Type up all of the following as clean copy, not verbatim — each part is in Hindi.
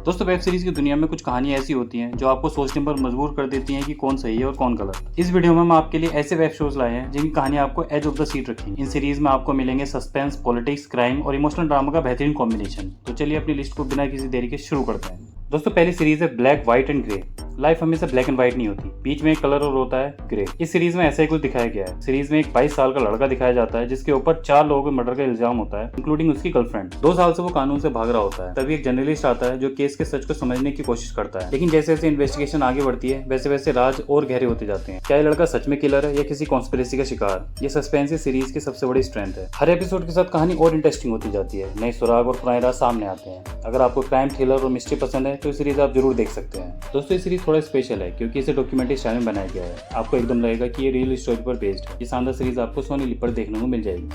दोस्तों वेब सीरीज की दुनिया में कुछ कहानियां ऐसी होती हैं जो आपको सोचने पर मजबूर कर देती हैं कि कौन सही है और कौन गलत। इस वीडियो में हम आपके लिए ऐसे वेब शोज लाए हैं जिनकी कहानियां आपको एज ऑफ द सीट रखेंगी। इन सीरीज में आपको मिलेंगे सस्पेंस, पॉलिटिक्स, क्राइम और इमोशनल ड्रामा का बेहतरीन कॉम्बिनेशन। तो चलिए अपनी लिस्ट को बिना किसी देरी के शुरू करते हैं। दोस्तों पहली सीरीज है black, white and grey. Life हमेशा ब्लैक एंड व्हाइट नहीं होती, बीच में एक कलर और होता है ग्रे। इस सीरीज में ऐसा ही कुछ दिखाया गया है। सीरीज में एक 22 साल का लड़का दिखाया जाता है जिसके ऊपर 4 लोगों के मर्डर का इल्जाम होता है, इंक्लूडिंग उसकी गर्लफ्रेंड। 2 साल से वो कानून से भाग रहा होता है। तभी एक जर्नलिस्ट आता है जो केस के सच को समझने की कोशिश करता है। लेकिन जैसे जैसे इन्वेस्टिगेशन आगे बढ़ती है वैसे वैसे राज और गहरे होते जाते हैं। क्या ये लड़का सच में किलर है या किसी कॉन्स्पिरेसी का शिकार? ये सस्पेंस इस सीरीज की सबसे बड़ी स्ट्रेंथ है। हर एपिसोड के साथ कहानी और इंटरेस्टिंग होती जाती है, नए सुराग और पुराने राज सामने आते हैं। अगर आपको क्राइम, थ्रिलर और मिस्ट्री पसंद है तो ये सीरीज आप जरूर देख सकते हैं। दोस्तों ये सीरीज थोड़ा स्पेशल है क्योंकि इसे डॉक्यूमेंट्री स्टाइल में बनाया गया है। आपको एकदम लगेगा कि ये रियल स्टोरी पर बेस्ड है। ये शानदार सीरीज आपको सोनी लिव पर देखने को मिल जाएगी।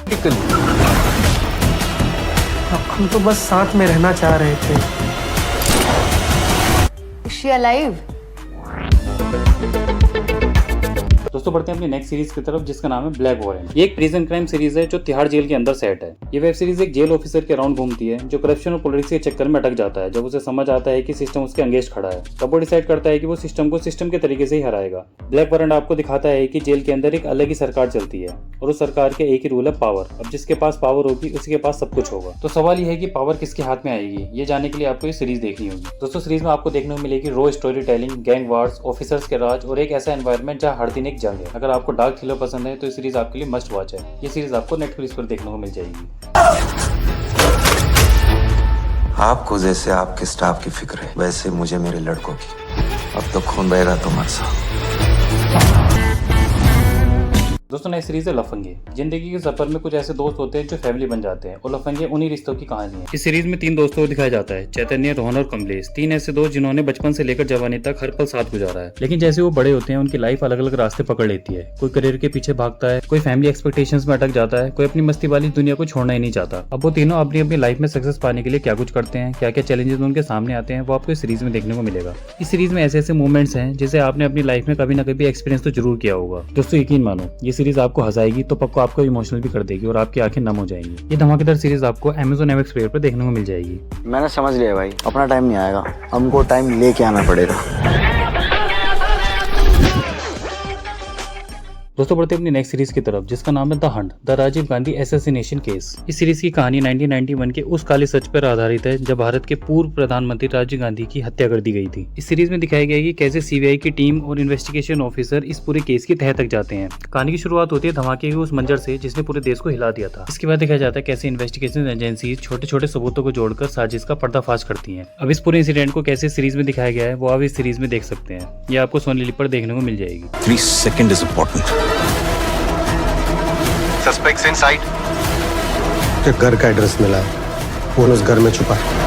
हम तो बस साथ में रहना चाह रहे थे। Is she alive? दोस्तों बढ़ते हैं अपनी नेक्स्ट सीरीज की तरफ जिसका नाम है ब्लैक वारंट। ये एक प्रिजन क्राइम सीरीज है जो तिहाड़ जेल के अंदर सेट है। ये वेब सीरीज एक जेल ऑफिसर के अराउंड घूमती है जो करप्शन और पॉलिटिक्स के चक्कर में अटक जाता है। जब उसे समझ आता है कि सिस्टम उसके अंगेंस्ट खड़ा है तब वो डिसाइड करता है कि वो सिस्टम को सिस्टम के तरीके से ही हराएगा। ब्लैक वारंट आपको दिखाता है कि जेल के अंदर एक अलग ही सरकार चलती है और उस सरकार के एक ही रूल है पावर। अब जिसके पास पावर होगी उसी के पास सब कुछ होगा। तो सवाल ये है कि पावर किसके हाथ में आएगी? ये जानने के लिए आपको ये सीरीज देखनी होगी। दोस्तों सीरीज में आपको देखने को मिलेगी raw story telling, gang wars, officers के राज और एक ऐसा एनवायरनमेंट जहाँ हर दिन एक जंग है। अगर आपको डार्क थ्रिलर पसंद है तो ये सीरीज आपके लिए मस्ट वॉच है। ये सीरीज आपको नेटफ्लिक्स पर देखने को मिल जाएगी। आपको जैसे आपके स्टाफ की फिक्र है वैसे मुझे मेरे लड़कों की। अब तो खून बह रहा तो मत सा। दोस्तों नई सीरीज है लफंगे। जिंदगी के सफर में कुछ ऐसे दोस्त होते हैं जो फैमिली बन जाते हैं और लफंगे उन्हीं रिश्तों की कहानी है। इस सीरीज में 3 दोस्तों को दिखाया जाता है, चैतन्य, रोहन और कमलेश। 3 ऐसे दोस्त जिन्होंने बचपन से लेकर जवानी तक हर पल साथ गुजारा है। लेकिन जैसे वो बड़े होते हैं उनकी लाइफ अलग अलग रास्ते पकड़ लेती है। कोई करियर के पीछे भागता है, कोई फैमिली एक्सपेक्टेशंस में अटक जाता है, कोई अपनी मस्ती वाली दुनिया को छोड़ना ही नहीं चाहता। अब वो तीनों अपनी अपनी लाइफ में सक्सेस पाने के लिए क्या कुछ करते हैं, क्या क्या चैलेंजेस उनके सामने आते हैं, वो आपको इस सीरीज में देखने को मिलेगा। इस सीरीज में ऐसे ऐसे मूवमेंट्स हैं जिसे आपने अपनी लाइफ में कभी ना कभी एक्सपीरियंस तो जरूर किया होगा। दोस्तों यकीन मानो ये सीरीज आपको हंसाएगी तो पक्का आपको इमोशनल भी कर देगी और आपकी आंखें नम हो जाएंगी। ये धमाकेदार सीरीज आपको Amazon MX प्लेयर पर देखने को मिल जाएगी। मैंने समझ लिया भाई, अपना टाइम नहीं आएगा, हमको टाइम लेके आना पड़ेगा। दोस्तों बढ़ते अपनी नेक्स्ट सीरीज की तरफ जिसका नाम है the hunt, the Rajiv Gandhi assassination case. इस सीरीज की कहानी 1991 के उस काले सच पर आधारित है जब भारत के पूर्व प्रधानमंत्री राजीव गांधी की हत्या कर दी गई थी। इस सीरीज में दिखाया गया है कि कैसे सीबीआई की टीम और इन्वेस्टिगेशन ऑफिसर इस पूरे केस की तह तक जाते हैं। कहानी की शुरुआत होती है धमाके के उस मंजर से जिसने पूरे देश को हिला दिया था। इसके बाद दिखाया जाता है कैसे इन्वेस्टिगेशन एजेंसी छोटे छोटे सबूतों को जोड़कर साजिश का पर्दाफाश करती है। अब इस पूरे इंसिडेंट को कैसे सीरीज में दिखाया गया है वो आप इस सीरीज में देख सकते हैं। ये आपको सोनी लिव पर देखने को मिल जाएगी। 3 seconds is important. Suspects inside. घर का एड्रेस मिला है, वो उस घर में छुपा है।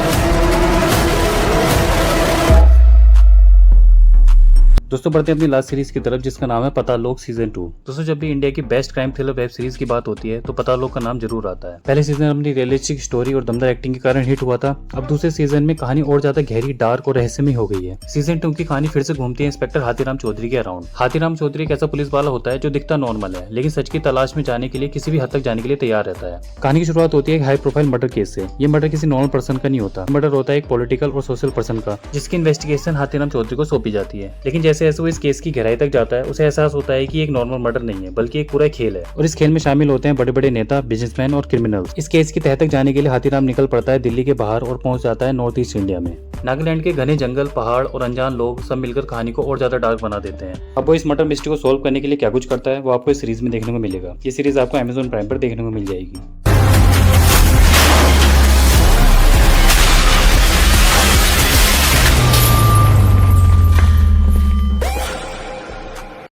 दोस्तों बढ़ते हैं अपनी लास्ट सीरीज की तरफ जिसका नाम है पता लोग सीजन 2। दोस्तों जब भी इंडिया की best crime thriller web series की बात होती है तो पता लोग का नाम जरूर आता है। पहले सीजन अपनी रियलिस्टिक स्टोरी और दमदार एक्टिंग के कारण हिट हुआ था। अब दूसरे सीजन में कहानी और ज्यादा गहरी, डार्क और रहस्यमय हो गई है। सीजन 2 की कहानी फिर से घूमती है इंस्पेक्टर हाथीराम चौधरी के अराउंड। हाथीराम चौधरी एक ऐसा पुलिस वाला होता है जो दिखता नॉर्मल है लेकिन सच की तलाश में जाने के लिए किसी भी हद तक जाने के लिए तैयार रहता है। कहानी की शुरुआत होती है एक हाई प्रोफाइल मर्डर केस से। ये मर्डर किसी नॉर्मल पर्सन का नहीं होता, मर्डर होता है एक पॉलिटिकल और सोशल पर्सन का जिसकी इन्वेस्टिगेशन हाथीराम चौधरी को सौंपी जाती है। लेकिन जैसे जैसे वो इस केस की गहराई तक जाता है उसे एहसास होता है कि एक नॉर्मल मर्डर नहीं है बल्कि एक पूरा खेल है और इस खेल में शामिल होते हैं बड़े बड़े नेता, बिजनेसमैन और क्रिमिनल्स। इस केस की तह तक जाने के लिए हाथीराम निकल पड़ता है दिल्ली के बाहर और पहुंच जाता है नॉर्थ ईस्ट इंडिया में। नागालैंड के घने जंगल, पहाड़ और अनजान लोग सब मिलकर कहानी को और ज्यादा डार्क बना देते हैं। अब वो इस मर्डर मिस्ट्री को सोल्व करने के लिए क्या कुछ करता है वो आपको इस सीरीज में देखने को मिलेगा। ये सीरीज आपको Amazon प्राइम पर देखने को मिल जाएगी।